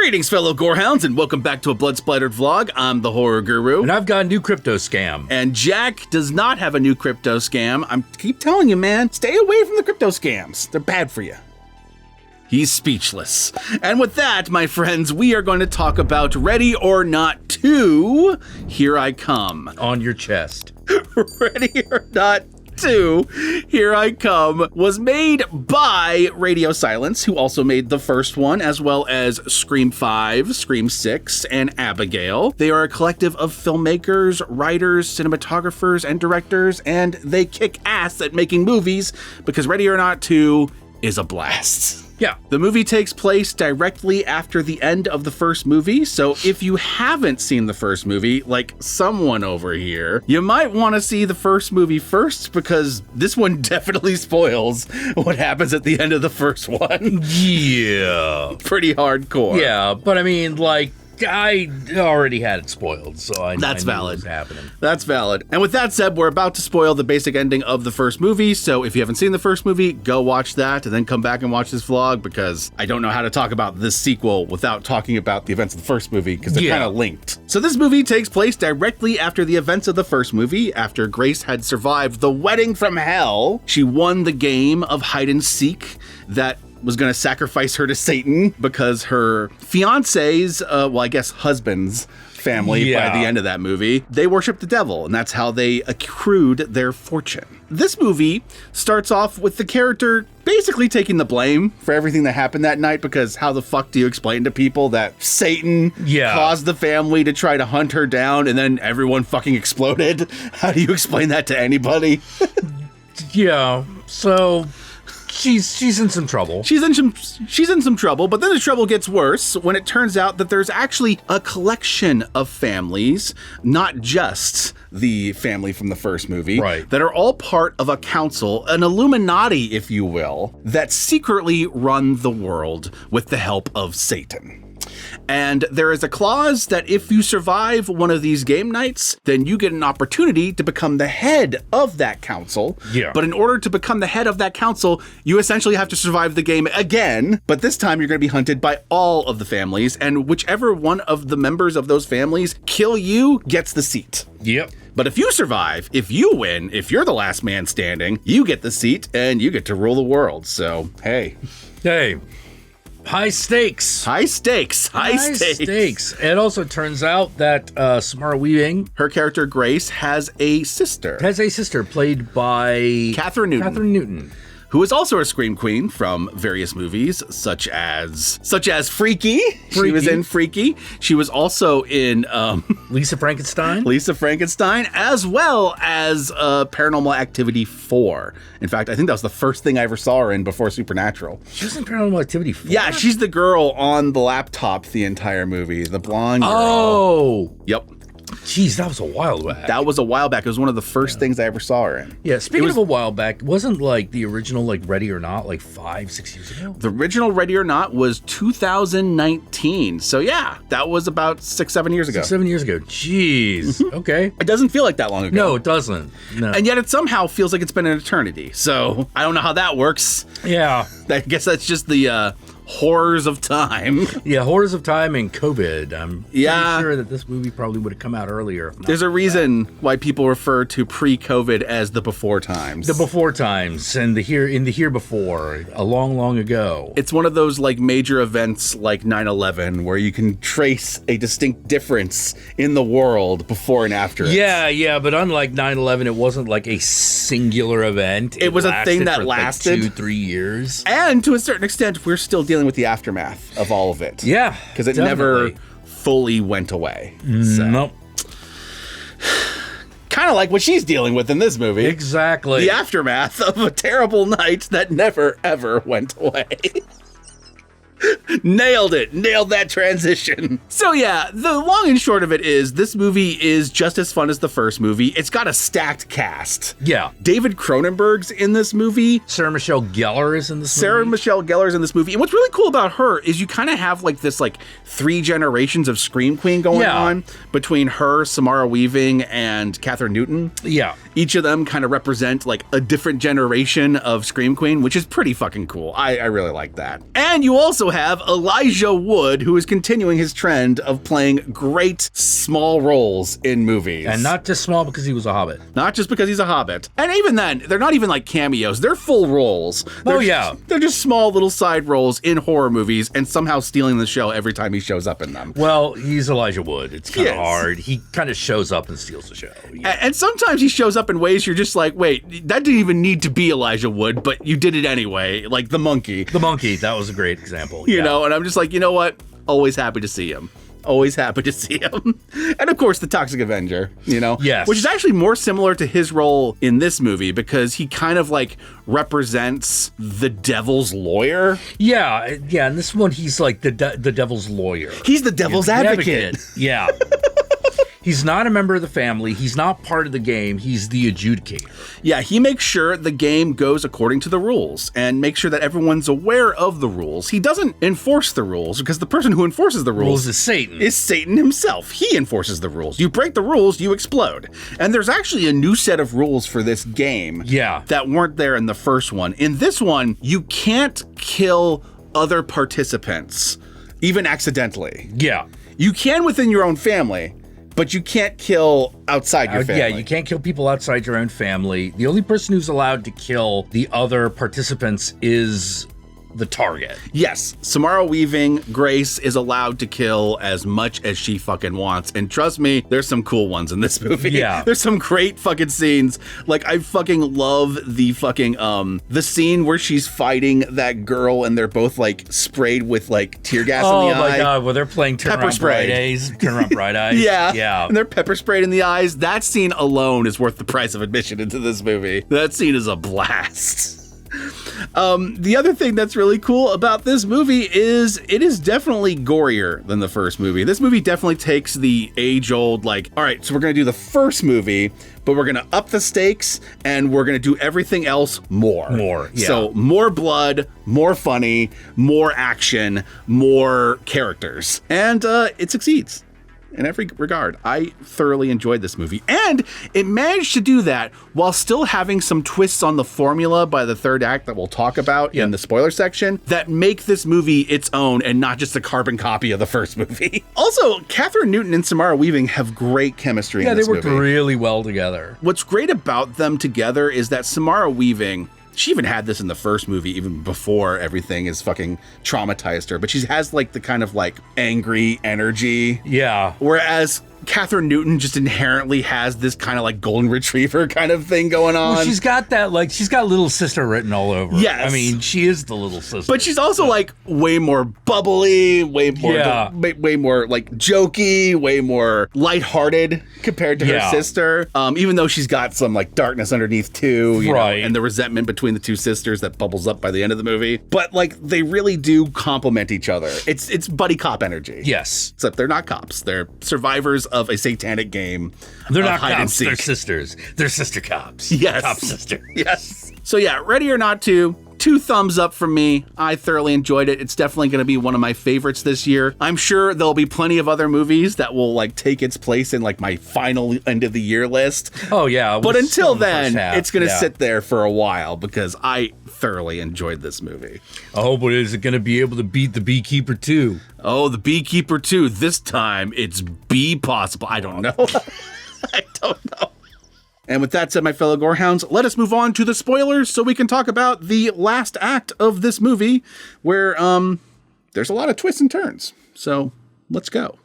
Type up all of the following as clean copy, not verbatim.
Greetings, fellow Gorehounds, and welcome back to a Blood Splattered vlog. I'm the Horror Guru. And I've got a new crypto scam. And Jack does not have a new crypto scam. I keep telling you, man, stay away from the crypto scams. They're bad for you. He's speechless. And with that, my friends, we are going to talk about Ready or Not 2, Here I Come. On your chest. Ready or Not 2, Here I Come was made by Radio Silence, who also made the first one, as well as Scream 5, Scream 6, and Abigail. They are a collective of filmmakers, writers, cinematographers, and directors, and they kick ass at making movies because Ready or Not 2 is a blast. Yeah. The movie takes place directly after the end of the first movie, so if you haven't seen the first movie, like someone over here, you might want to see the first movie first, because this one definitely spoils what happens at the end of the first one. Yeah. Pretty hardcore. Yeah, but I mean, like, I already had it spoiled, so I knew valid. what was happening. That's valid. And with that said, we're about to spoil the basic ending of the first movie, so if you haven't seen the first movie, go watch that and then come back and watch this vlog, because I don't know how to talk about this sequel without talking about the events of the first movie, because they're kind of linked. So this movie takes place directly after the events of the first movie. After Grace had survived the wedding from hell, she won the game of hide and seek that was going to sacrifice her to Satan because her fiance's, husband's family by the end of that movie, they worship the devil, and that's how they accrued their fortune. This movie starts off with the character basically taking the blame for everything that happened that night, because how the fuck do you explain to people that Satan caused the family to try to hunt her down and then everyone fucking exploded? How do you explain that to anybody? So She's in some trouble. She's in some trouble, but then the trouble gets worse when it turns out that there's actually a collection of families, not just the family from the first movie, that are all part of a council, an Illuminati, if you will, that secretly run the world with the help of Satan. And there is a clause that if you survive one of these game nights, then you get an opportunity to become the head of that council. Yeah. But in order to become the head of that council, you essentially have to survive the game again. But this time you're going to be hunted by all of the families, and whichever one of the members of those families kill you gets the seat. Yep. But if you survive, if you win, if you're the last man standing, you get the seat and you get to rule the world. So, hey. High stakes. High stakes. It also turns out that Samara Weaving, her character Grace, has a sister. Played by Kathryn Newton. Who is also a Scream Queen from various movies, such as Freaky. She was in Freaky. She was also in Lisa Frankenstein, as well as Paranormal Activity 4. In fact, I think that was the first thing I ever saw her in before Supernatural. She was in Paranormal Activity 4? Yeah, she's the girl on the laptop the entire movie, the blonde girl. Oh! Yep. Jeez, that was a while back. It was one of the first things I ever saw her in. Yeah, speaking of a while back, wasn't like the original like Ready or Not like 5-6 years ago? The original Ready or Not was 2019. So yeah, that was about 6-7 years ago. 7 years ago. Jeez. Okay. It doesn't feel like that long ago. No, it doesn't. No. And yet it somehow feels like it's been an eternity. So I don't know how that works. Yeah. I guess that's just the horrors of time. Yeah, horrors of time and COVID. I'm pretty sure that this movie probably would have come out earlier. There's a reason why people refer to pre-COVID as the before times. The before times and the here before, a long, long ago. It's one of those like major events like 9/11 where you can trace a distinct difference in the world before and after it. Yeah, but unlike 9/11, it wasn't like a singular event. It was a thing that lasted like 2-3 years. And to a certain extent, we're still dealing with the aftermath of all of it. Yeah, because it never fully went away. Nope. Kind of like what she's dealing with in this movie. Exactly. The aftermath of a terrible night that never, ever went away. Nailed that transition. So yeah, the long and short of it is this movie is just as fun as the first movie. It's got a stacked cast. Yeah. David Cronenberg's in this movie. Sarah Michelle Gellar is in this movie. Sarah Michelle Gellar's in this movie. And what's really cool about her is you kind of have like this like 3 generations of Scream Queen going on between her, Samara Weaving, and Kathryn Newton. Yeah. Each of them kind of represent like a different generation of Scream Queen, which is pretty fucking cool. I really like that. And you also also have Elijah Wood, who is continuing his trend of playing great small roles in movies. And not just small because he was a hobbit. Not just because he's a hobbit. And even then, they're not even like cameos. They're full roles. They're just small little side roles in horror movies and somehow stealing the show every time he shows up in them. Well, he's Elijah Wood. It's kind of hard. He kind of shows up and steals the show. Yeah. And sometimes he shows up in ways you're just like, wait, that didn't even need to be Elijah Wood, but you did it anyway. Like the monkey. The monkey, that was a great example. You know, and I'm just like, you know what? Always happy to see him. Always happy to see him. And of course, the Toxic Avenger, you know? Yes. Which is actually more similar to his role in this movie because he kind of like represents the devil's lawyer. Yeah. In this one, he's like the devil's lawyer. He's the devil's advocate. Yeah. He's not a member of the family. He's not part of the game. He's the adjudicator. Yeah, he makes sure the game goes according to the rules and makes sure that everyone's aware of the rules. He doesn't enforce the rules because the person who enforces the rules is Satan. Is Satan himself. He enforces the rules. You break the rules, you explode. And there's actually a new set of rules for this game that weren't there in the first one. In this one, you can't kill other participants, even accidentally. Yeah. You can within your own family, but you can't kill outside your family. Yeah, you can't kill people outside your own family. The only person who's allowed to kill the other participants is the target. Yes, Samara Weaving, Grace, is allowed to kill as much as she fucking wants. And trust me, there's some cool ones in this movie. Yeah. There's some great fucking scenes. Like, I fucking love the fucking, the scene where she's fighting that girl and they're both, like, sprayed with, like, tear gas in the eye. Oh my God, well, they're playing Turn Around Bright Eyes. Turn Around Bright Eyes. Yeah. And they're pepper sprayed in the eyes. That scene alone is worth the price of admission into this movie. That scene is a blast. The other thing that's really cool about this movie is it is definitely gorier than the first movie. This movie definitely takes the age-old, like, all right, so we're going to do the first movie, but we're going to up the stakes and we're going to do everything else more. Yeah. So more blood, more funny, more action, more characters. And it succeeds. In every regard. I thoroughly enjoyed this movie. And it managed to do that while still having some twists on the formula by the third act that we'll talk about in the spoiler section that make this movie its own and not just a carbon copy of the first movie. Also, Kathryn Newton and Samara Weaving have great chemistry in this movie. Yeah, they worked really well together. What's great about them together is that Samara Weaving, she even had this in the first movie, even before everything is fucking traumatized her. But she has like the kind of like angry energy. Yeah. Whereas Kathryn Newton just inherently has this kind of like golden retriever kind of thing going on. Well, she's got that, like, she's got little sister written all over. Yes. I mean, she is the little sister. But she's also like way more bubbly, way more like jokey, way more lighthearted compared to her sister. Even though she's got some like darkness underneath too, you know, and the resentment between the two sisters that bubbles up by the end of the movie. But like they really do complement each other. It's buddy cop energy. Yes. Except they're not cops. They're survivors of a satanic game. They're not cops, they're sisters. They're sister cops. Yes. Cop sister. Yes. So yeah, Ready or Not 2, 2 thumbs up from me. I thoroughly enjoyed it. It's definitely going to be one of my favorites this year. I'm sure there'll be plenty of other movies that will like take its place in like my final end of the year list. Oh yeah. But until then, it's going to sit there for a while because I thoroughly enjoyed this movie. Oh, but is it going to be able to beat The Beekeeper 2? Oh, The Beekeeper 2. This time it's Be Possible. I don't know. I don't know. And with that said, my fellow Gorehounds, let us move on to the spoilers so we can talk about the last act of this movie where there's a lot of twists and turns. So let's go.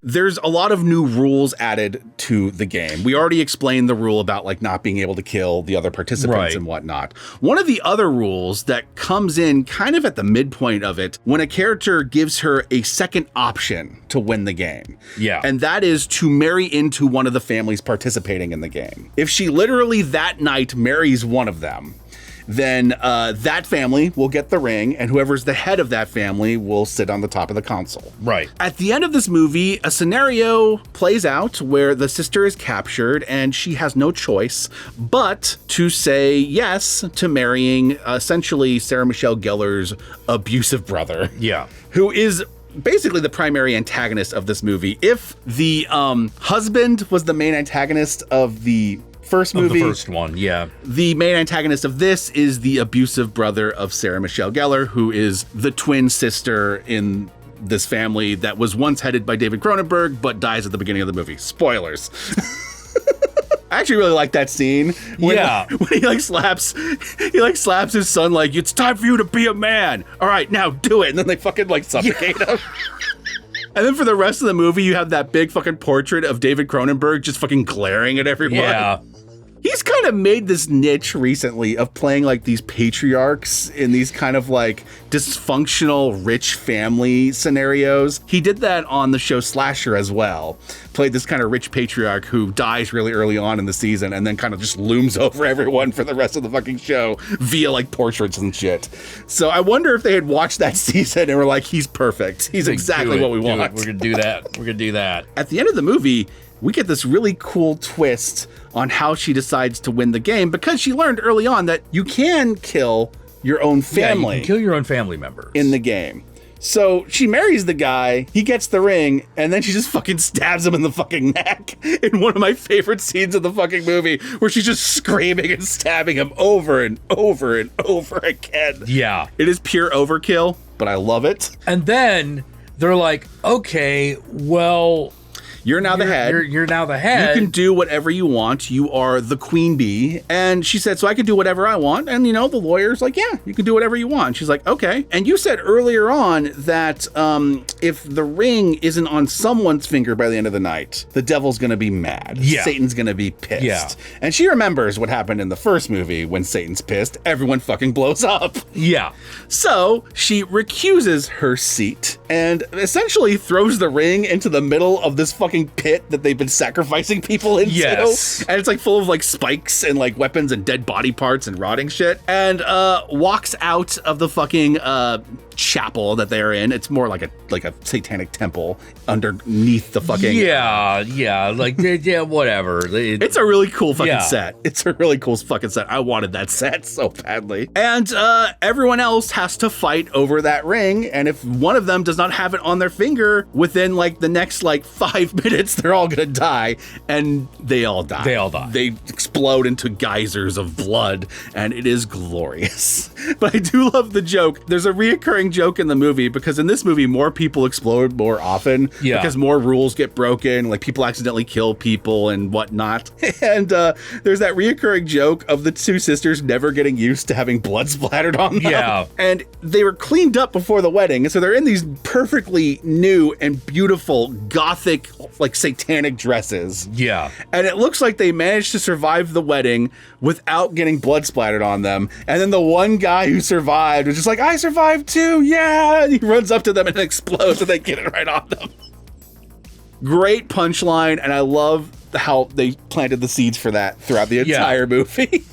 There's a lot of new rules added to the game. We already explained the rule about like not being able to kill the other participants and whatnot. One of the other rules that comes in kind of at the midpoint of it when a character gives her a second option to win the game. Yeah. And that is to marry into one of the families participating in the game. If she literally that night marries one of them, then that family will get the ring, and whoever's the head of that family will sit on the top of the console. Right. At the end of this movie, a scenario plays out where the sister is captured and she has no choice but to say yes to marrying essentially Sarah Michelle Gellar's abusive brother. Yeah. Who is basically the primary antagonist of this movie. If the husband was the main antagonist of the first movie. Of the first one, yeah. The main antagonist of this is the abusive brother of Sarah Michelle Gellar, who is the twin sister in this family that was once headed by David Cronenberg, but dies at the beginning of the movie. Spoilers. I actually really like that scene when he slaps his son like, it's time for you to be a man. All right, now do it. And then they fucking suffocate him. And then for the rest of the movie, you have that big fucking portrait of David Cronenberg just fucking glaring at everyone. Yeah. He's kind of made this niche recently of playing these patriarchs in these kind of dysfunctional rich family scenarios. He did that on the show Slasher as well. Played this kind of rich patriarch who dies really early on in the season and then kind of just looms over everyone for the rest of the fucking show via portraits and shit. So I wonder if they had watched that season and were like, he's perfect. He's exactly what we want. We're going to do that. We're going to do that. At the end of the movie, we get this really cool twist on how she decides to win the game because she learned early on that you can kill your own family. Yeah, you can kill your own family members in the game. So she marries the guy, he gets the ring, and then she just fucking stabs him in the fucking neck in one of my favorite scenes of the fucking movie where she's just screaming and stabbing him over and over and over again. Yeah. It is pure overkill, but I love it. And then they're like, okay, well... You're now the head. You're now the head. You can do whatever you want. You are the queen bee. And she said, so I can do whatever I want. And, the lawyer's like, yeah, you can do whatever you want. She's like, okay. And you said earlier on that if the ring isn't on someone's finger by the end of the night, the devil's going to be mad. Yeah. Satan's going to be pissed. Yeah. And she remembers what happened in the first movie when Satan's pissed. Everyone fucking blows up. Yeah. So she recuses her seat and essentially throws the ring into the middle of this fucking pit that they've been sacrificing people into. Yes. And it's full of spikes and weapons and dead body parts and rotting shit. And walks out of the fucking chapel that they're in. It's more like a satanic temple underneath the fucking whatever. It's a really cool fucking set. It's a really cool fucking set. I wanted that set so badly. And everyone else has to fight over that ring, and if one of them does not have it on their finger within the next 5 minutes, they're all gonna die. And they all die. They explode into geysers of blood, and it is glorious. But I do love the joke. There's a reoccurring joke in the movie because in this movie more people explode more often because more rules get broken, people accidentally kill people and whatnot. And there's that reoccurring joke of the two sisters never getting used to having blood splattered on them. Yeah. And they were cleaned up before the wedding, and so they're in these perfectly new and beautiful gothic satanic dresses. Yeah. And it looks like they managed to survive the wedding without getting blood splattered on them. And then the one guy who survived was just like, I survived too, yeah! And he runs up to them and explodes and they get it right on them. Great punchline, and I love how they planted the seeds for that throughout the entire movie.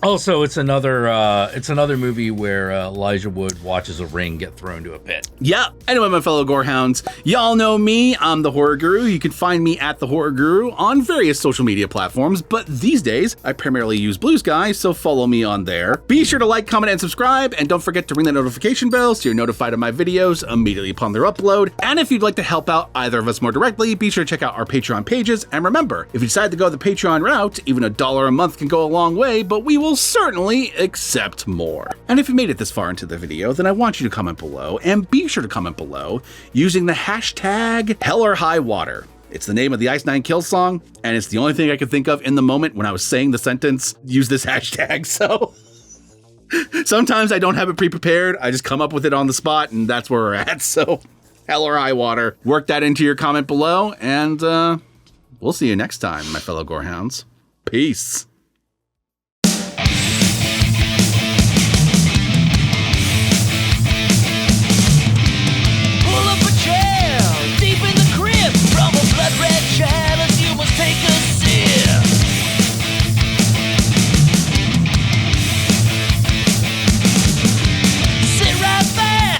Also, it's another movie where Elijah Wood watches a ring get thrown to a pit. Yeah. Anyway, my fellow Gorehounds, y'all know me. I'm the Horror Guru. You can find me at the Horror Guru on various social media platforms, but these days I primarily use Blue Sky, so follow me on there. Be sure to like, comment, and subscribe, and don't forget to ring that notification bell so you're notified of my videos immediately upon their upload. And if you'd like to help out either of us more directly, be sure to check out our Patreon pages. And remember, if you decide to go the Patreon route, even $1 a month can go a long way, but we will certainly accept more. And if you made it this far into the video, then I want you to comment below, and be sure to comment below using the hashtag #HellorHighWater. It's the name of the Ice Nine Kills song, and it's the only thing I could think of in the moment when I was saying the sentence, use this hashtag, so... Sometimes I don't have it pre-prepared, I just come up with it on the spot, and that's where we're at, so... #HellorHighWater. Work that into your comment below, and we'll see you next time, my fellow Gorehounds. Peace.